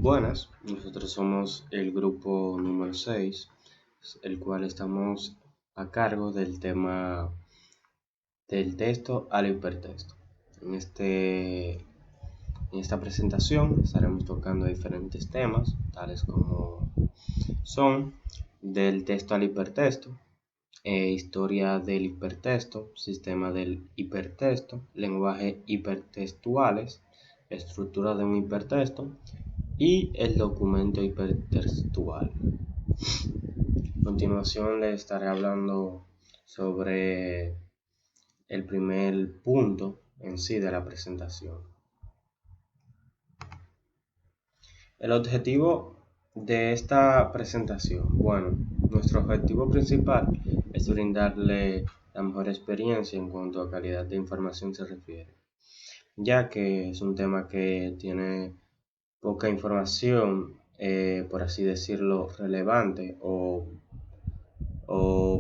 Buenas, nosotros somos el grupo número 6, el cual estamos a cargo del tema del texto al hipertexto. En esta presentación estaremos tocando diferentes temas, tales como son del texto al hipertexto, historia del hipertexto, sistema del hipertexto, lenguaje hipertextuales, estructura de un hipertexto y el documento hipertextual. A continuación les estaré hablando sobre el primer punto en sí de la presentación. El objetivo de esta presentación, nuestro objetivo principal es brindarle la mejor experiencia en cuanto a calidad de información se refiere, ya que es un tema que tiene poca información, por así decirlo, relevante o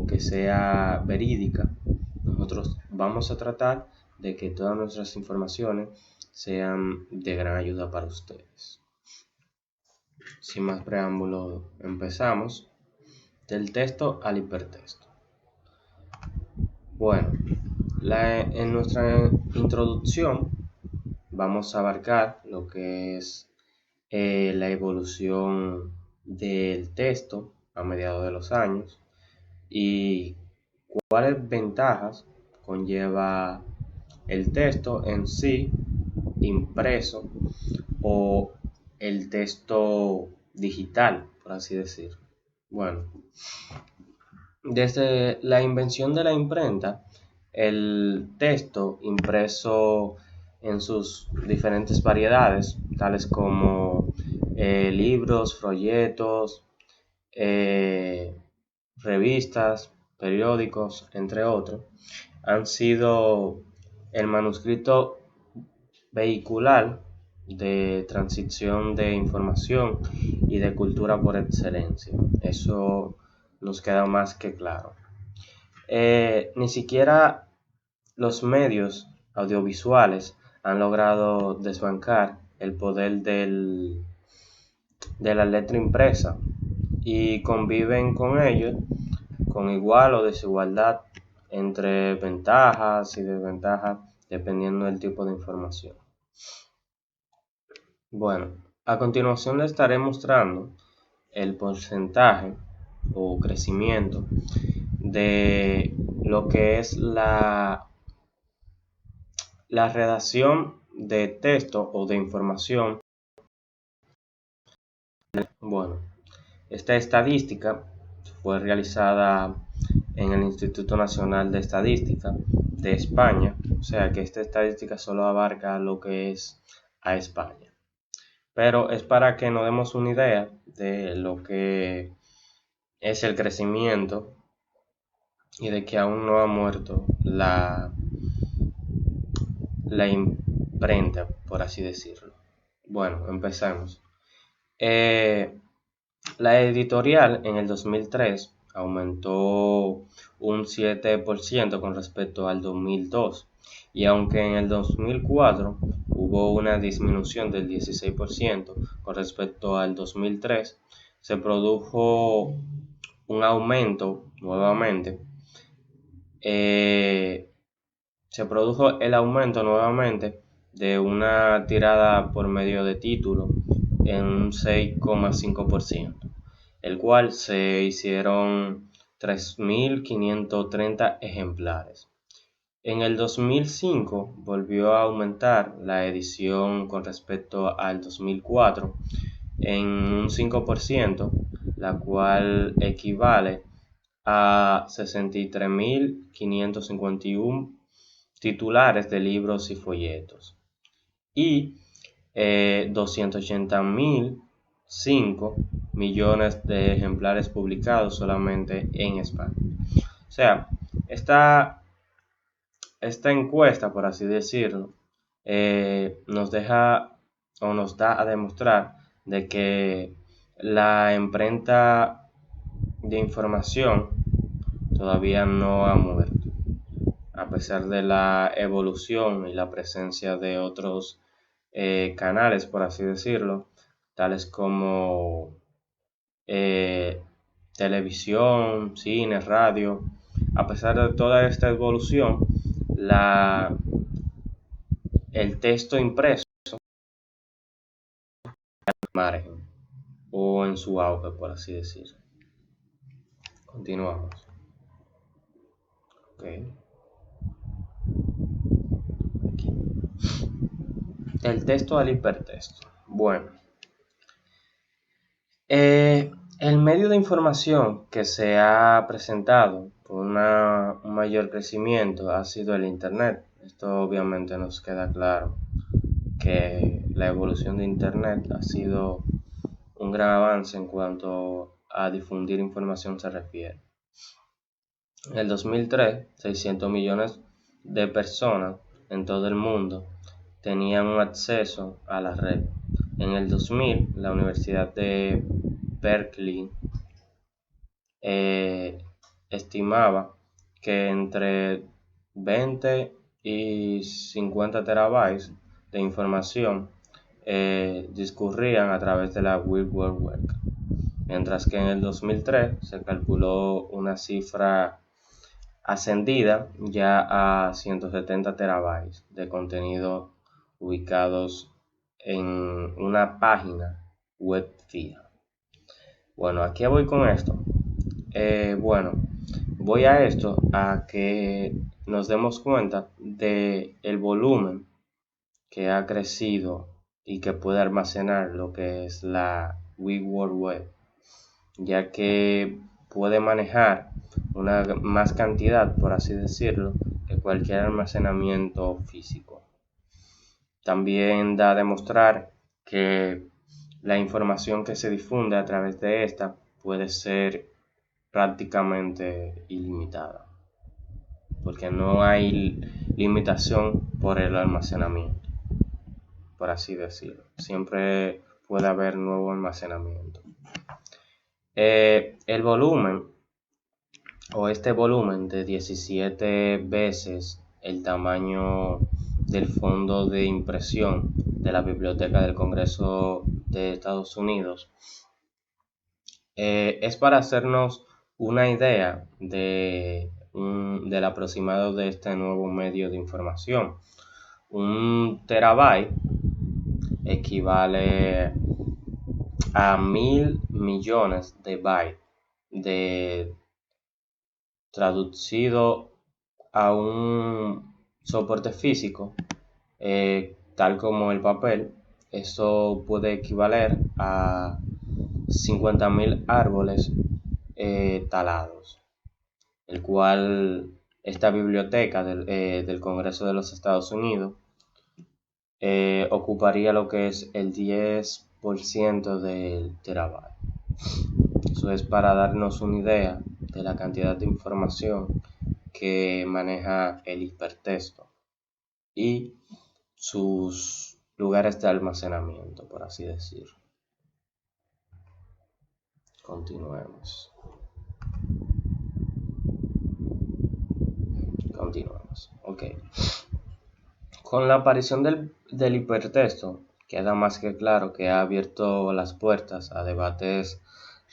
que sea verídica. Nosotros vamos a tratar de que todas nuestras informaciones sean de gran ayuda para ustedes. Sin más preámbulo, empezamos. Del texto al hipertexto. En nuestra introducción vamos a abarcar lo que es la evolución del texto a mediados de los años y cuáles ventajas conlleva el texto en sí impreso o el texto digital, por así decirlo. Desde la invención de la imprenta, el texto impreso en sus diferentes variedades, tales como libros, folletos, revistas, periódicos, entre otros, han sido el manuscrito vehicular de transición de información y de cultura por excelencia. Eso nos queda más que claro. Ni siquiera los medios audiovisuales han logrado desbancar el poder de la letra impresa y conviven con ellos con igual o desigualdad entre ventajas y desventajas dependiendo del tipo de información. A continuación les estaré mostrando el porcentaje o crecimiento de lo que es la redacción de texto o de información. Esta estadística fue realizada en el Instituto Nacional de Estadística de España, o sea que esta estadística solo abarca lo que es a España, pero es para que nos demos una idea de lo que es el crecimiento y de que aún no ha muerto la imprenta, por así decirlo. Empezamos. La editorial en el 2003 aumentó un 7% con respecto al 2002, y aunque en el 2004 hubo una disminución del 16% con respecto al 2003, se produjo un aumento nuevamente. Se produjo el aumento nuevamente de una tirada por medio de título en un 6,5%, el cual se hicieron 3.530 ejemplares. En el 2005 volvió a aumentar la edición con respecto al 2004 en un 5%, la cual equivale a 63.551 titulares de libros y folletos y 280.005 millones de ejemplares publicados solamente en España. O sea, esta encuesta, por así decirlo, nos da a demostrar de que la imprenta de información todavía no ha muerto, a pesar de la evolución y la presencia de otros canales, por así decirlo, tales como televisión, cine, radio. A pesar de toda esta evolución, el texto impreso margen o en su auge, por así decirlo. Continuamos. Okay. Aquí. El texto al hipertexto. Bueno, el medio de información que se ha presentado con un mayor crecimiento ha sido el Internet. Esto obviamente nos queda claro que la evolución de Internet ha sido un gran avance en cuanto a difundir información se refiere. En el 2003, 600 millones de personas en todo el mundo tenían un acceso a la red. En el 2000, la Universidad de Berkeley estimaba que entre 20 y 50 terabytes de información discurrían a través de la Wide Web, mientras que en el 2003 se calculó una cifra ascendida ya a 170 terabytes de contenido ubicados en una página web fija. Bueno, ¿a qué voy con esto? Voy a esto a que nos demos cuenta de el volumen que ha crecido y que puede almacenar lo que es la Wide Web, ya que puede manejar una más cantidad, por así decirlo, que cualquier almacenamiento físico. También da a demostrar que la información que se difunde a través de esta puede ser prácticamente ilimitada, porque no hay limitación por el almacenamiento, por así decirlo. Siempre puede haber nuevo almacenamiento. El volumen o este volumen de 17 veces el tamaño del fondo de impresión de la Biblioteca del Congreso de Estados Unidos es para hacernos una idea del aproximado de este nuevo medio de información. Un terabyte equivale a 1000 millones de bytes traducido a un soporte físico, tal como el papel. Eso puede equivaler a 50.000 árboles talados, el cual esta biblioteca del Congreso de los Estados Unidos ocuparía lo que es el 10% del terabyte. Eso es para darnos una idea de la cantidad de información que maneja el hipertexto y sus lugares de almacenamiento, por así decirlo. Continuemos. Ok. Con la aparición del hipertexto, queda más que claro que ha abierto las puertas a debates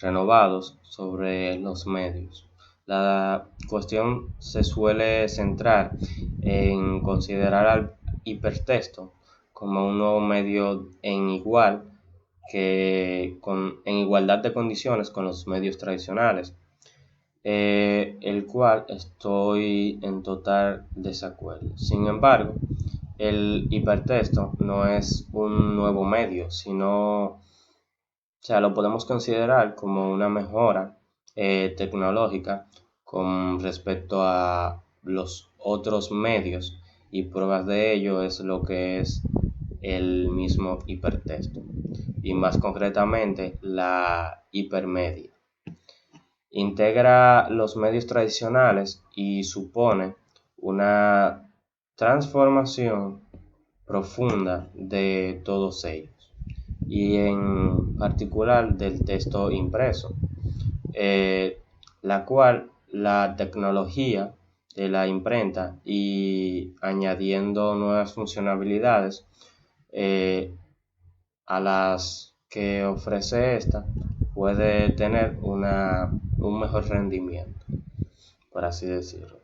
renovados sobre los medios. La cuestión se suele centrar en considerar al hipertexto como un nuevo medio en igualdad de condiciones con los medios tradicionales, el cual estoy en total desacuerdo. Sin embargo, el hipertexto no es un nuevo medio, sino, lo podemos considerar como una mejora tecnológica con respecto a los otros medios, y pruebas de ello es lo que es el mismo hipertexto, y más concretamente la hipermedia. Integra los medios tradicionales y supone una transformación profunda de todos ellos, y en particular del texto impreso, la cual la tecnología de la imprenta y añadiendo nuevas funcionalidades a las que ofrece esta puede tener un mejor rendimiento, por así decirlo.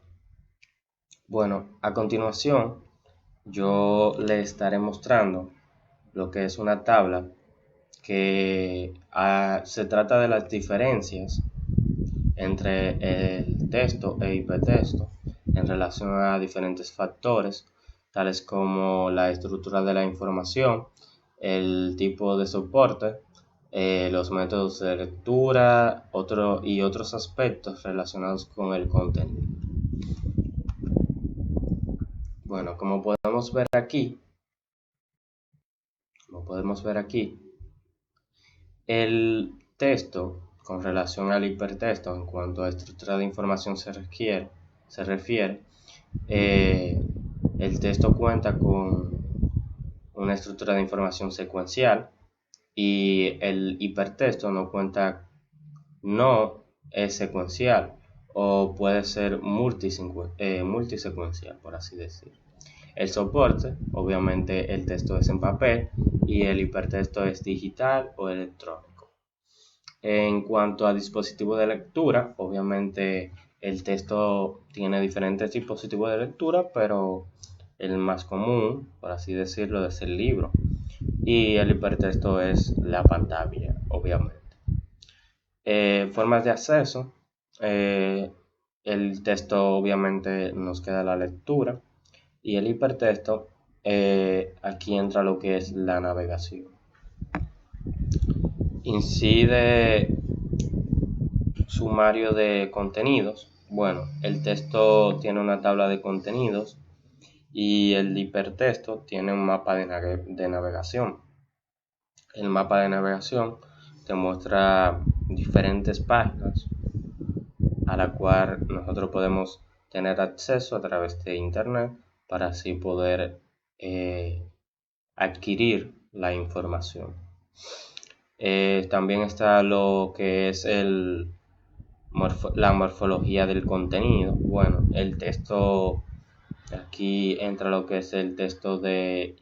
Bueno, a continuación yo le estaré mostrando lo que es una tabla que se trata de las diferencias entre el texto e hipertexto en relación a diferentes factores, tales como la estructura de la información, el tipo de soporte, los métodos de lectura y otros aspectos relacionados con el contenido. Bueno, como podemos ver aquí, el texto con relación al hipertexto en cuanto a estructura de información se refiere, el texto cuenta con una estructura de información secuencial y el hipertexto no es secuencial o puede ser multisecuencial, por así decirlo. El soporte, obviamente el texto es en papel y el hipertexto es digital o electrónico. En cuanto a dispositivos de lectura, obviamente el texto tiene diferentes dispositivos de lectura, pero el más común, por así decirlo, es el libro. Y el hipertexto es la pantalla, obviamente. Formas de acceso. El texto obviamente nos queda la lectura. Y el hipertexto, aquí entra lo que es la navegación. Incide sumario de contenidos. Bueno, el texto tiene una tabla de contenidos y el hipertexto tiene un mapa de navegación. El mapa de navegación te muestra diferentes páginas a la cual nosotros podemos tener acceso a través de internet para así poder adquirir la información. También está lo que es la morfología del contenido. Bueno, el texto, aquí entra lo que es el texto e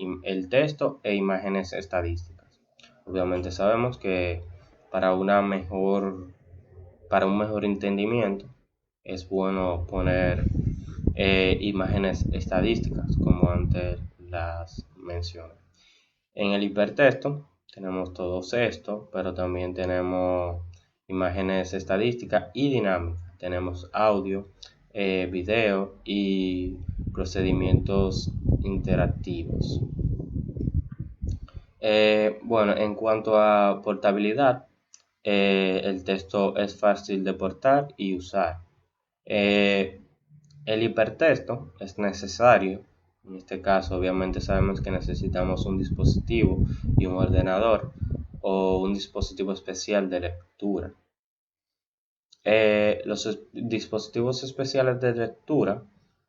imágenes estadísticas. Obviamente sabemos que para un mejor entendimiento es bueno poner imágenes estadísticas, como antes las mencioné. En el hipertexto tenemos todo esto, pero también tenemos imágenes estadísticas y dinámicas. Tenemos audio, video y procedimientos interactivos. Bueno, en cuanto a portabilidad, el texto es fácil de portar y usar. El hipertexto es necesario. En este caso, obviamente sabemos que necesitamos un dispositivo y un ordenador o un dispositivo especial de lectura. Los dispositivos especiales de lectura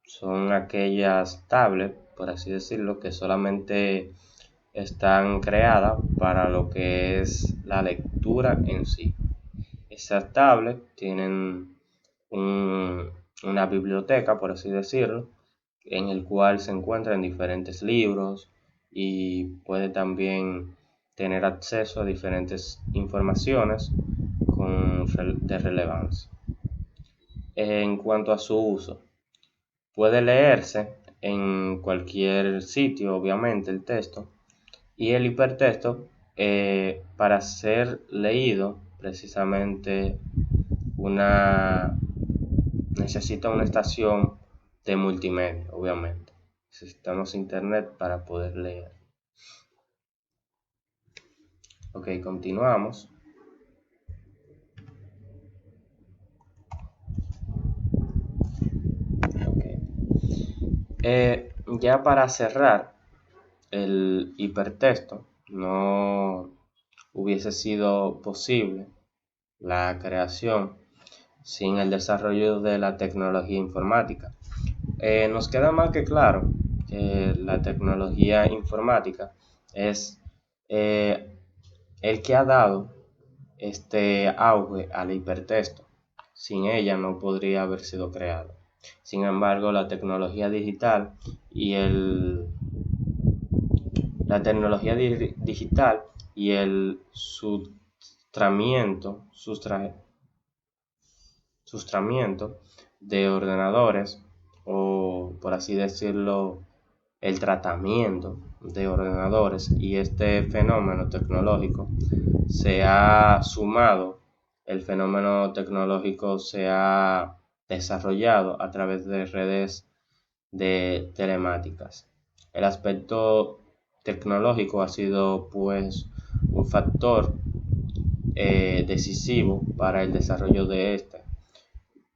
son aquellas tablets, por así decirlo, que solamente están creadas para lo que es la lectura en sí. Esas tablets tienen una biblioteca, por así decirlo, en el cual se encuentran diferentes libros y puede también tener acceso a diferentes informaciones de relevancia. En cuanto a su uso, puede leerse en cualquier sitio, obviamente, el texto, y el hipertexto, para ser leído, precisamente necesita una estación de multimedia, obviamente. Necesitamos internet para poder leer. Ok, continuamos. Ya para cerrar, el hipertexto no hubiese sido posible la creación sin el desarrollo de la tecnología informática. Nos queda más que claro que la tecnología informática es el que ha dado este auge al hipertexto. Sin ella no podría haber sido creado. Sin embargo, la tecnología digital y el sustramiento de ordenadores, o por así decirlo, el tratamiento de ordenadores, y este fenómeno tecnológico se ha sumado, el fenómeno tecnológico se ha desarrollado a través de redes de telemáticas. El aspecto tecnológico ha sido pues un factor decisivo para el desarrollo de este.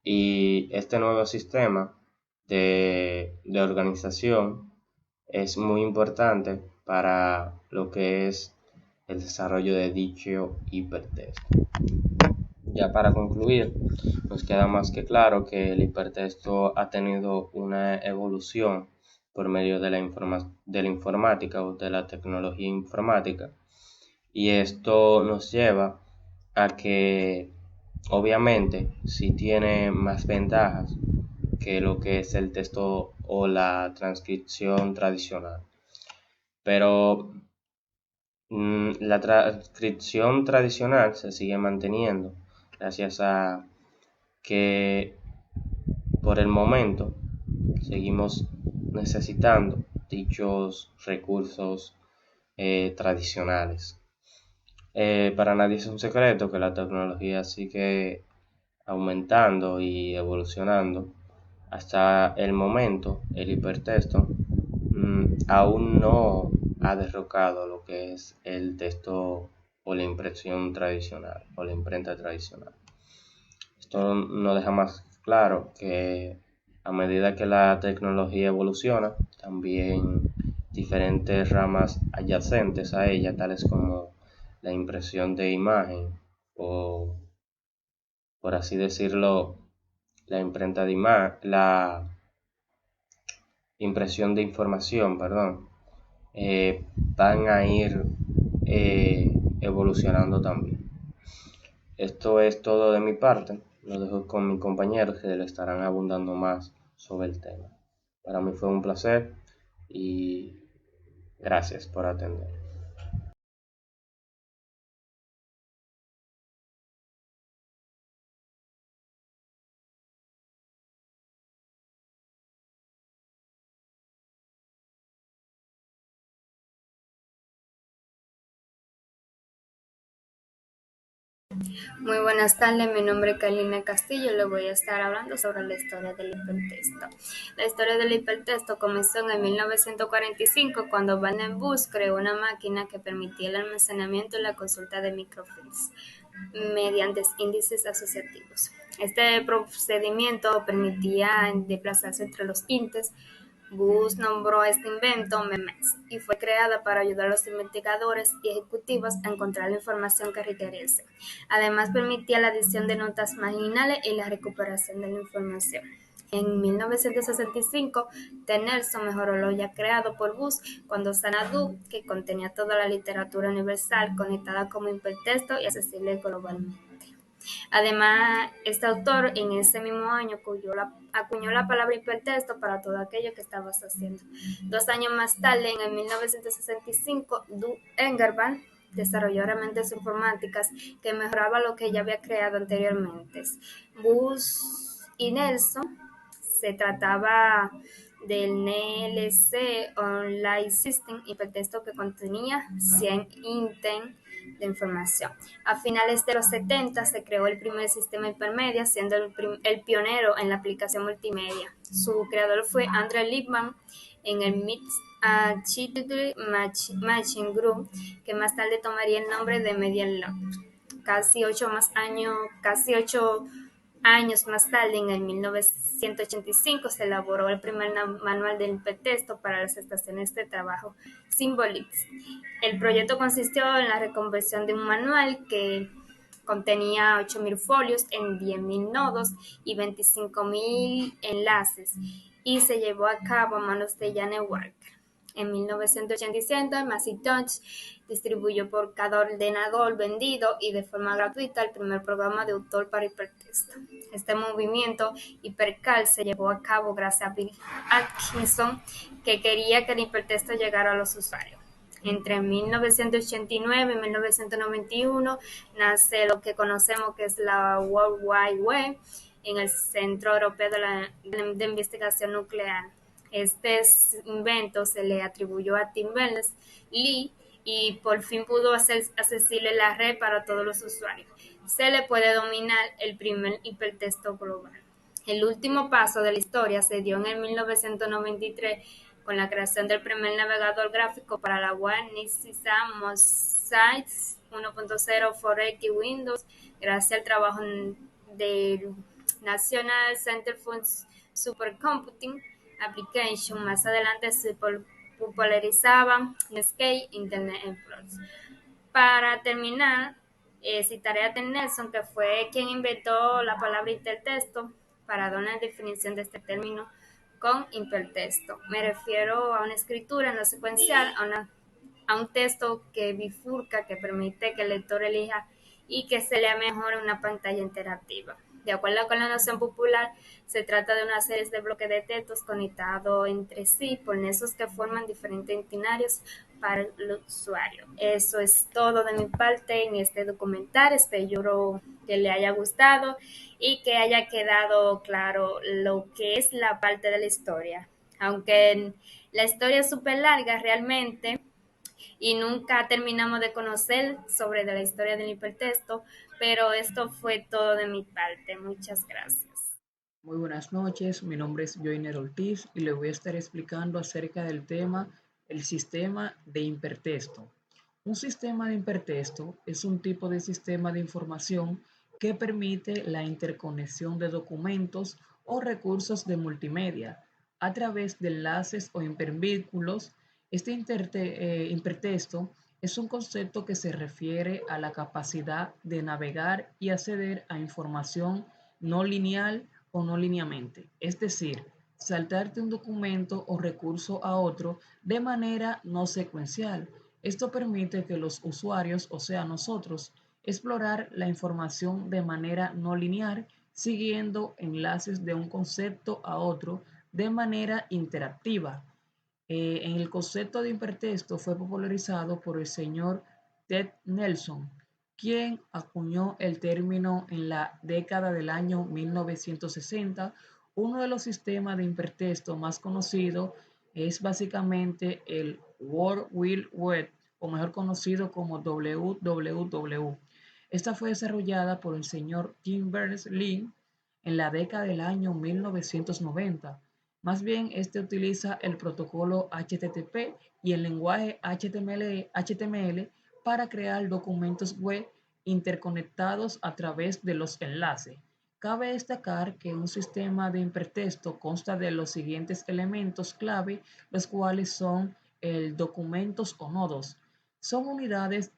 Y este nuevo sistema de organización es muy importante para lo que es el desarrollo de dicho hipertexto. Ya para concluir, nos queda más que claro que el hipertexto ha tenido una evolución por medio de de la informática o de la tecnología informática, y esto nos lleva a que obviamente sí tiene más ventajas que lo que es el texto o la transcripción tradicional, pero la transcripción tradicional se sigue manteniendo gracias a que por el momento seguimos necesitando dichos recursos tradicionales. Para nadie es un secreto que la tecnología sigue aumentando y evolucionando. Hasta el momento, el hipertexto aún no ha derrocado lo que es el texto o la impresión tradicional o la imprenta tradicional. Esto nos deja más claro que a medida que la tecnología evoluciona, también diferentes ramas adyacentes a ella, tales como la impresión de imagen o, por así decirlo, la imprenta de la impresión de información, perdón, van a ir evolucionando también. Esto es todo de mi parte. Lo dejo con mis compañeros que le estarán abundando más sobre el tema. Para mí fue un placer y gracias por atender. Muy buenas tardes, mi nombre es Carolina Castillo y le voy a estar hablando sobre la historia del hipertexto. La historia del hipertexto comenzó en el 1945 cuando Van den Bos creó una máquina que permitía el almacenamiento y la consulta de microfiches mediante índices asociativos. Este procedimiento permitía desplazarse entre los índices. Bus nombró este invento MEMES y fue creada para ayudar a los investigadores y ejecutivos a encontrar la información que requeriesen. Además, permitía la adición de notas marginales y la recuperación de la información. En 1965, Nelson mejoró lo ya creado por Bus cuando Xanadu, que contenía toda la literatura universal conectada como hipertexto y accesible globalmente. Además, este autor en ese mismo año acuñó la palabra hipertexto para todo aquello que estabas haciendo. 2 años más tarde, en el 1965, Du Engelbart desarrolló herramientas informáticas que mejoraban lo que ya había creado anteriormente. Bus y Nelson se trataba del NLC Online System hipertexto que contenía 100 ítems de información. A finales de los 70 se creó el primer sistema hipermedia, siendo el pionero en la aplicación multimedia. Su creador fue Andrew Lippmann en el Mixed Architecture Machine Group, que más tarde tomaría el nombre de Media Lab. Casi 8 años más tarde, en el 1985, se elaboró el primer manual del hipertexto para las estaciones de trabajo Symbolix. El proyecto consistió en la reconversión de un manual que contenía 8.000 folios en 10.000 nodos y 25.000 enlaces, y se llevó a cabo a manos de Janet Walker. En 1987, Macintosh distribuyó por cada ordenador vendido y de forma gratuita el primer programa de autor para hipertexto. Este movimiento hipercal se llevó a cabo gracias a Bill Atkinson, que quería que el hipertexto llegara a los usuarios. Entre 1989 y 1991 nace lo que conocemos que es la World Wide Web en el Centro Europeo de Investigación Nuclear. Este invento se le atribuyó a Tim Berners-Lee y por fin pudo hacer accesible la red para todos los usuarios. Se le puede denominar el primer hipertexto global. El último paso de la historia se dio en el 1993 con la creación del primer navegador gráfico para la web Nizza Mosaic 1.0 4X Windows, gracias al trabajo del National Center for Supercomputing Application. Más adelante se popularizaban Netscape Internet Explorer. Para terminar, citaré a Ted Nelson, que fue quien inventó la palabra hipertexto para dar una definición de este término con hipertexto. Me refiero a una escritura no secuencial, a un texto que bifurca, que permite que el lector elija y que se lea mejor en una pantalla interactiva. De acuerdo con la noción popular, se trata de una serie de bloques de textos conectados entre sí por nexos que forman diferentes itinerarios para el usuario. Eso es todo de mi parte en este documental. Espero que le haya gustado y que haya quedado claro lo que es la parte de la historia. Aunque la historia es súper larga realmente, y nunca terminamos de conocer sobre la historia del hipertexto, pero esto fue todo de mi parte. Muchas gracias. Muy buenas noches, mi nombre es Joiner Ortiz y le voy a estar explicando acerca del tema el sistema de hipertexto. Un sistema de hipertexto es un tipo de sistema de información que permite la interconexión de documentos o recursos de multimedia a través de enlaces o hipervínculos. Este hipertexto es un concepto que se refiere a la capacidad de navegar y acceder a información no lineal o no linealmente, es decir, saltarte un documento o recurso a otro de manera no secuencial. Esto permite que los usuarios, o sea nosotros, explorar la información de manera no lineal, siguiendo enlaces de un concepto a otro de manera interactiva. En el concepto de hipertexto fue popularizado por el señor Ted Nelson, quien acuñó el término en la década del año 1960. Uno de los sistemas de hipertexto más conocidos es básicamente el World Wide Web, o mejor conocido como WWW. Esta fue desarrollada por el señor Tim Berners-Lee en la década del año 1990. Más bien, este utiliza el protocolo HTTP y el lenguaje HTML para crear documentos web interconectados a través de los enlaces. Cabe destacar que un sistema de hipertexto consta de los siguientes elementos clave, los cuales son el documentos o nodos. Son unidades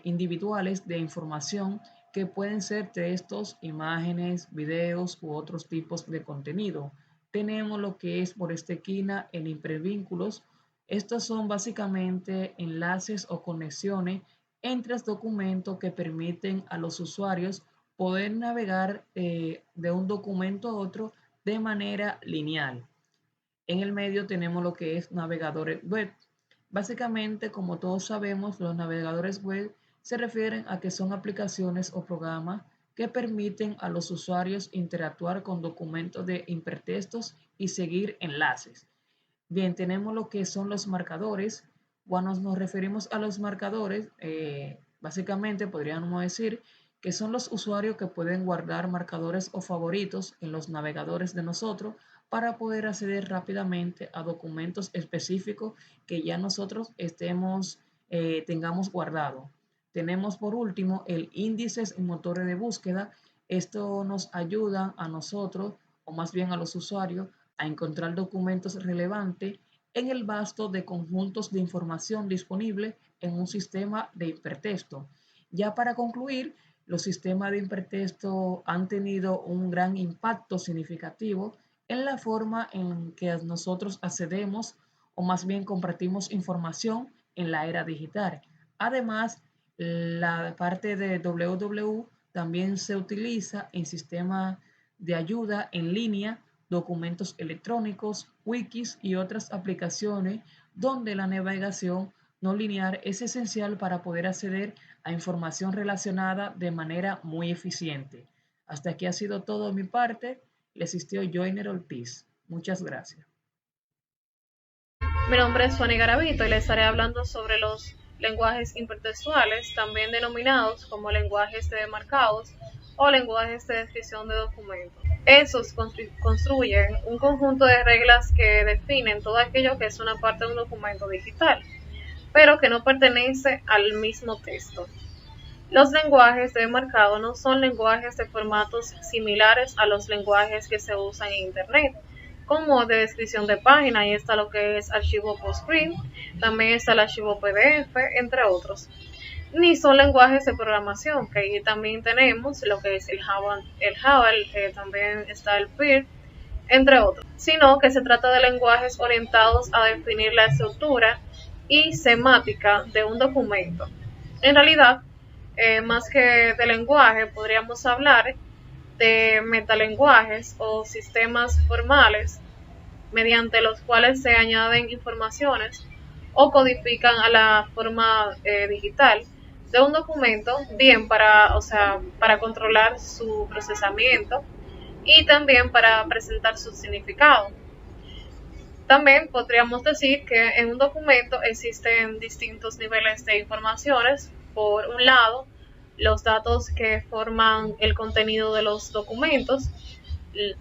individuales de información que pueden ser textos, imágenes, videos u otros tipos de contenido. Tenemos lo que es por esta esquina el hipervínculos. Estos son básicamente enlaces o conexiones entre documentos que permiten a los usuarios poder navegar de un documento a otro de manera lineal. En el medio tenemos lo que es navegadores web. Básicamente, como todos sabemos, los navegadores web se refieren a que son aplicaciones o programas que permiten a los usuarios interactuar con documentos de hipertextos y seguir enlaces. Bien, tenemos lo que son los marcadores. Cuando nos referimos a los marcadores, básicamente podríamos decir que son los usuarios que pueden guardar marcadores o favoritos en los navegadores de nosotros para poder acceder rápidamente a documentos específicos que ya nosotros tengamos guardado. Tenemos por último el índices en motores de búsqueda. Esto nos ayuda a nosotros, o más bien a los usuarios, a encontrar documentos relevantes en el vasto de conjuntos de información disponible en un sistema de hipertexto. Ya para concluir, los sistemas de hipertexto han tenido un gran impacto significativo en la forma en que nosotros accedemos o más bien compartimos información en la era digital. Además, la parte de WWW también se utiliza en sistemas de ayuda en línea, documentos electrónicos, wikis y otras aplicaciones donde la navegación no lineal es esencial para poder acceder a información relacionada de manera muy eficiente. Hasta aquí ha sido todo de mi parte. Le asistió Joiner Ortiz. Muchas gracias. Mi nombre es Fanny Garavito y les estaré hablando sobre los lenguajes hipertextuales, también denominados como lenguajes de demarcados o lenguajes de descripción de documentos. Esos construyen un conjunto de reglas que definen todo aquello que es una parte de un documento digital, pero que no pertenece al mismo texto. Los lenguajes de demarcado no son lenguajes de formatos similares a los lenguajes que se usan en Internet, como de descripción de página, ahí está lo que es archivo PostScript, también está el archivo PDF, entre otros. Ni son lenguajes de programación, que ahí también tenemos lo que es el Java, también está el PIR, entre otros, sino que se trata de lenguajes orientados a definir la estructura y semántica de un documento. En realidad, más que de lenguaje, podríamos hablar de metalenguajes o sistemas formales mediante los cuales se añaden informaciones o codifican a la forma digital de un documento, bien para controlar su procesamiento y también para presentar su significado. También podríamos decir que en un documento existen distintos niveles de informaciones. Por un lado, los datos que forman el contenido de los documentos.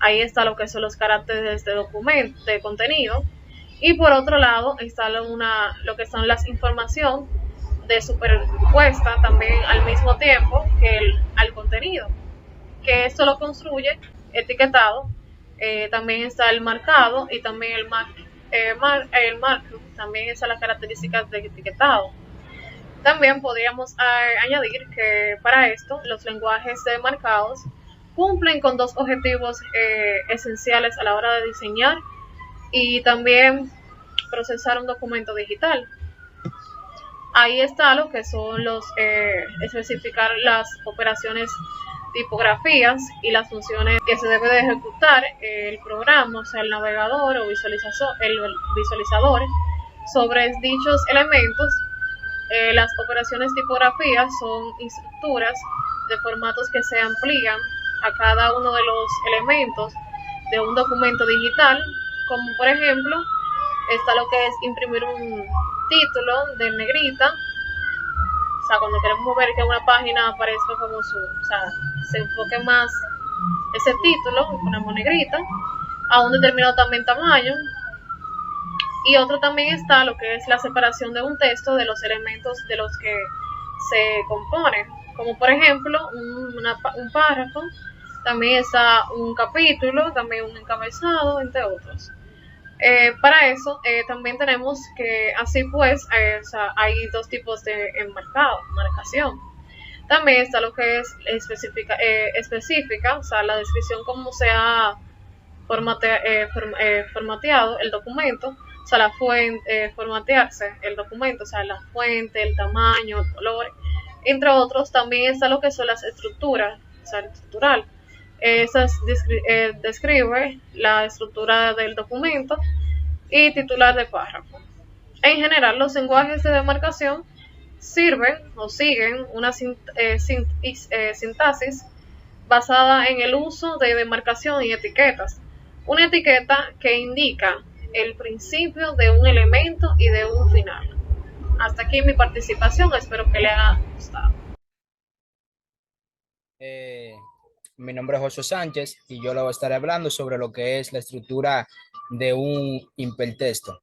Ahí está lo que son los caracteres de contenido. Y por otro lado está lo que son las informaciones de superpuesta también al mismo tiempo que al contenido, que esto lo construye etiquetado. También está el marcado y también el marco, también están las características de etiquetado. También podríamos añadir que para esto los lenguajes de marcados cumplen con dos objetivos esenciales a la hora de diseñar y también procesar un documento digital. Ahí está lo que son especificar las operaciones tipografías y las funciones que se debe de ejecutar el programa, o sea, el navegador o el visualizador sobre dichos elementos. Las operaciones tipografías son estructuras de formatos que se amplían a cada uno de los elementos de un documento digital, como por ejemplo está lo que es imprimir un título de negrita, o sea, cuando queremos ver que una página aparezca como se enfoque más ese título, ponemos negrita, a un determinado también tamaño. Y otro también está lo que es la separación de un texto de los elementos de los que se compone, como por ejemplo un párrafo, también está un capítulo, también un encabezado, entre otros. Para eso también tenemos que, así pues, hay dos tipos de marcación. También está lo que es específica, o sea, la descripción cómo se ha formateado el documento, o sea, la fuente, formatearse el documento, o sea, la fuente, el tamaño, el color, entre otros. También está lo que son las estructuras, o sea, estructural. Esas describe la estructura del documento y titular de párrafo. En general, los lenguajes de demarcación sirven o siguen una sintaxis basada en el uso de demarcación y etiquetas. Una etiqueta que indica el principio de un elemento y de un final. Hasta aquí mi participación, espero que le haya gustado. Mi nombre es José Sánchez y yo le voy a estar hablando sobre lo que es la estructura de un hipertexto.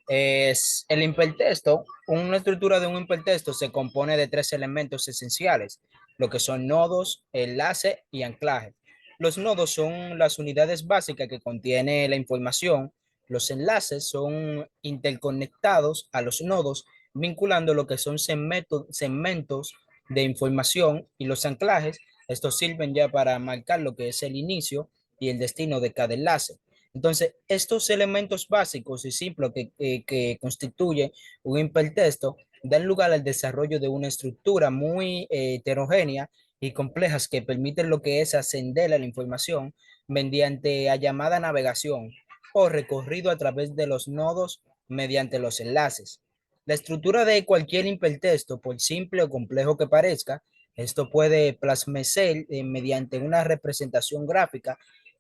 El hipertexto, una estructura de un hipertexto se compone de tres elementos esenciales, lo que son nodos, enlace y anclaje. Los nodos son las unidades básicas que contiene la información. Los enlaces son interconectados a los nodos, vinculando lo que son segmentos de información, y los anclajes, estos sirven ya para marcar lo que es el inicio y el destino de cada enlace. Entonces, estos elementos básicos y simples que constituyen un hipertexto dan lugar al desarrollo de una estructura muy heterogénea y complejas que permiten lo que es ascender a la información mediante la llamada navegación o recorrido a través de los nodos mediante los enlaces. La estructura de cualquier hipertexto, por simple o complejo que parezca, esto puede plasmarse mediante una representación gráfica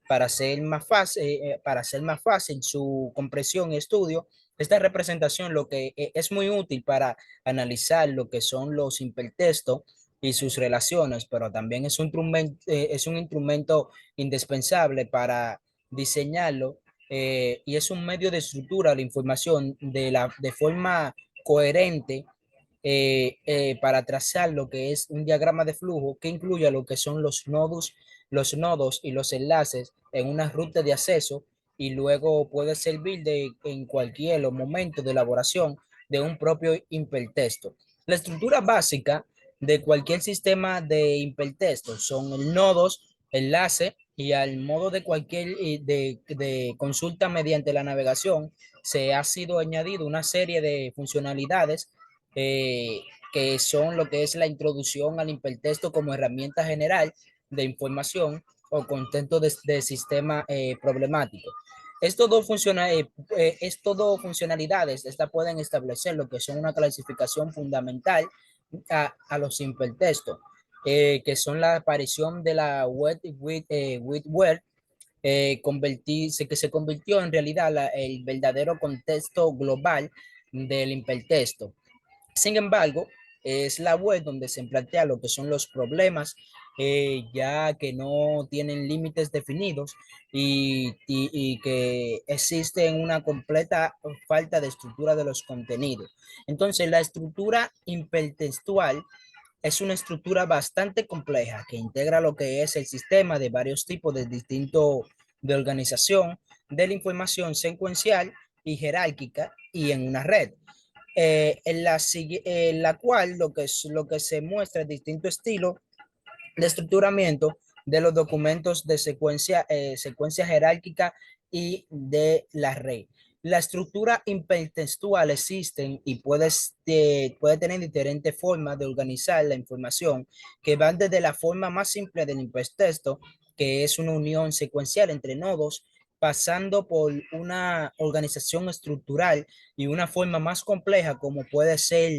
para hacer más fácil su compresión y estudio. Esta representación lo que es muy útil para analizar lo que son los hipertextos y sus relaciones, pero también es un instrumento indispensable para diseñarlo, y es un medio de estructura de la información de forma coherente, para trazar lo que es un diagrama de flujo que incluya lo que son los nodos y los enlaces en una ruta de acceso, y luego puede servir en cualquier momento de elaboración de un propio hipertexto. La estructura básica de cualquier sistema de hipertexto son el nodos, enlace, y al modo de cualquier de consulta mediante la navegación se ha sido añadido una serie de funcionalidades, eh, que son lo que es la introducción al hipertexto como herramienta general de información o contexto de sistema problemático. Estos dos funcionalidades, estas pueden establecer lo que son una clasificación fundamental a los hipertextos, que son la aparición de la web, que se convirtió en realidad el verdadero contexto global del hipertexto. Sin embargo, es la web donde se plantea lo que son los problemas, ya que no tienen límites definidos y que existe una completa falta de estructura de los contenidos. Entonces, la estructura hipertextual es una estructura bastante compleja que integra lo que es el sistema de varios tipos de distintos de organización de la información secuencial y jerárquica y en una red, en la cual lo que se muestra es distinto estilo de estructuramiento de los documentos de secuencia jerárquica y de la red. La estructura hipertextual existe y puede tener diferentes formas de organizar la información, que van desde la forma más simple del hipertexto, que es una unión secuencial entre nodos, pasando por una organización estructural y una forma más compleja como puede ser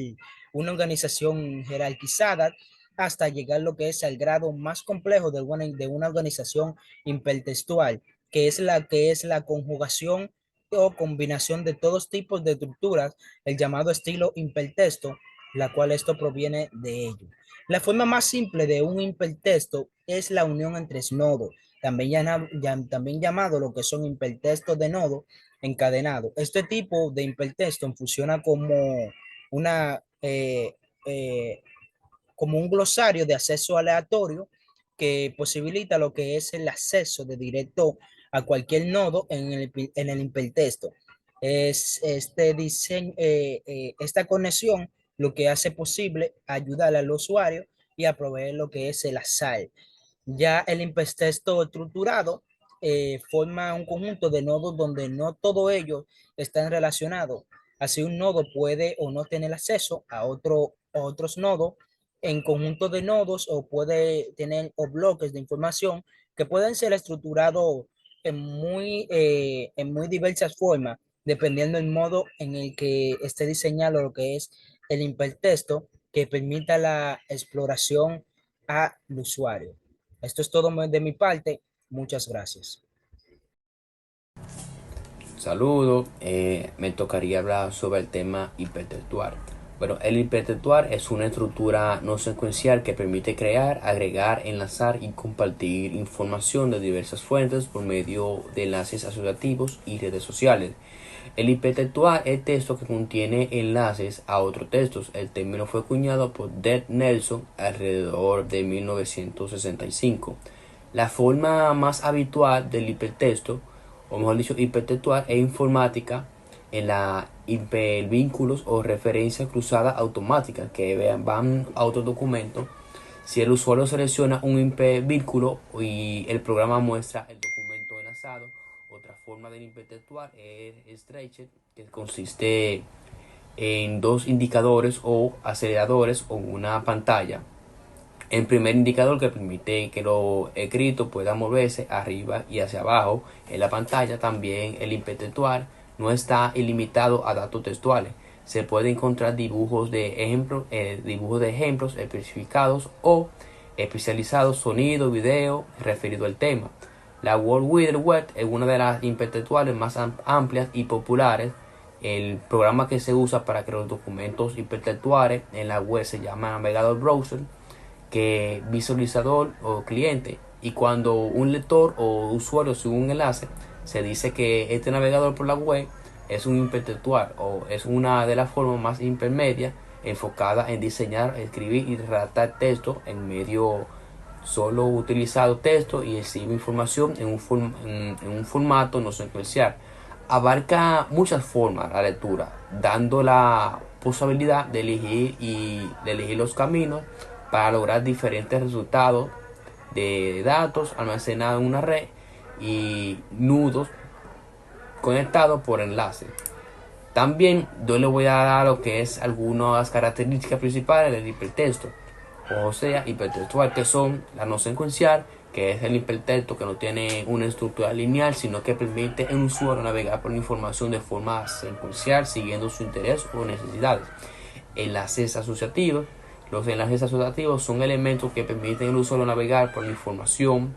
una organización jerarquizada, hasta llegar lo que es al grado más complejo de una organización hipertextual, que es la conjugación o combinación de todos tipos de estructuras, el llamado estilo hipertexto, la cual esto proviene de ello. La forma más simple de un hipertexto es la unión entre nodos, también llamado lo que son hipertextos de nodo encadenado. Este tipo de hipertexto funciona una eh, como un glosario de acceso aleatorio que posibilita lo que es el acceso de directo a cualquier nodo en el hipertexto. Esta conexión lo que hace posible ayudar al usuario y a proveer lo que es el azar. Ya el hipertexto estructurado forma un conjunto de nodos donde no todos ellos están relacionados. Así un nodo puede o no tener acceso a otros nodos en conjunto de nodos, o puede tener o bloques de información que pueden ser estructurados en muy diversas formas, dependiendo del modo en el que esté diseñado lo que es el hipertexto, que permita la exploración al usuario. Esto es todo de mi parte. Muchas gracias. Saludo, me tocaría hablar sobre el tema hipertextual. Bueno, el hipertextual es una estructura no secuencial que permite crear, agregar, enlazar y compartir información de diversas fuentes por medio de enlaces asociativos y redes sociales. El hipertextual es texto que contiene enlaces a otros textos. El término fue acuñado por Deb Nelson alrededor de 1965. La forma más habitual del hipertexto, o mejor dicho, hipertextual, es informática en la hipervínculos o referencia cruzada automática que van a otro documento. Si el usuario selecciona un hipervínculo y el programa muestra el documento enlazado. Otra forma del hipertextual es stretched, que consiste en dos indicadores o aceleradores o una pantalla. El primer indicador que permite que lo escrito pueda moverse arriba y hacia abajo en la pantalla. También el hipertextual no está ilimitado a datos textuales. se pueden encontrar dibujos de ejemplos especificados o especializados, sonido, video, referido al tema. La World Wide Web es una de las hipertextuales más amplias y populares. El programa que se usa para crear documentos hipertextuales en la web se llama navegador browser, que visualizador o cliente. Y cuando un lector o usuario sube un enlace, se dice que este navegador por la web es un hipertextual o es una de las formas más intermedias enfocada en diseñar, escribir y redactar texto en medio solo utilizado texto y exhibe información en un formato no secuencial. Abarca muchas formas la lectura, dando la posibilidad de elegir los caminos para lograr diferentes resultados de datos almacenados en una red y nudos conectados por enlace. También yo le voy a dar lo que es algunas características principales del hipertexto, o sea, hipertextual, que son la no secuencial, que es el hipertexto que no tiene una estructura lineal, sino que permite a un usuario navegar por la información de forma secuencial, siguiendo su interés o necesidades. Enlaces asociativos. Los enlaces asociativos son elementos que permiten al usuario navegar por la información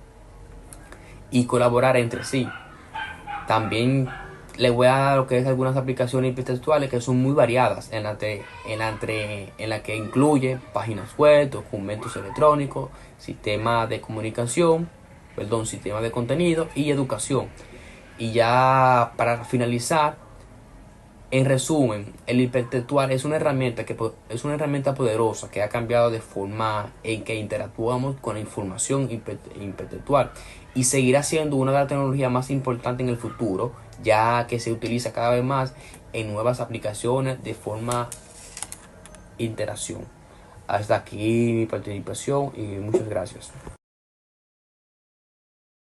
y colaborar entre sí. También le voy a dar lo que es algunas aplicaciones hipertextuales que son muy variadas, en la que incluye páginas web, documentos electrónicos, sistemas de comunicación, sistemas de contenido y educación. Y ya para finalizar, en resumen, el hipertextual es una herramienta poderosa que ha cambiado de forma en que interactuamos con la información hipertextual y seguirá siendo una de las tecnologías más importantes en el futuro, ya que se utiliza cada vez más en nuevas aplicaciones de forma interacción. Hasta aquí mi participación y muchas gracias.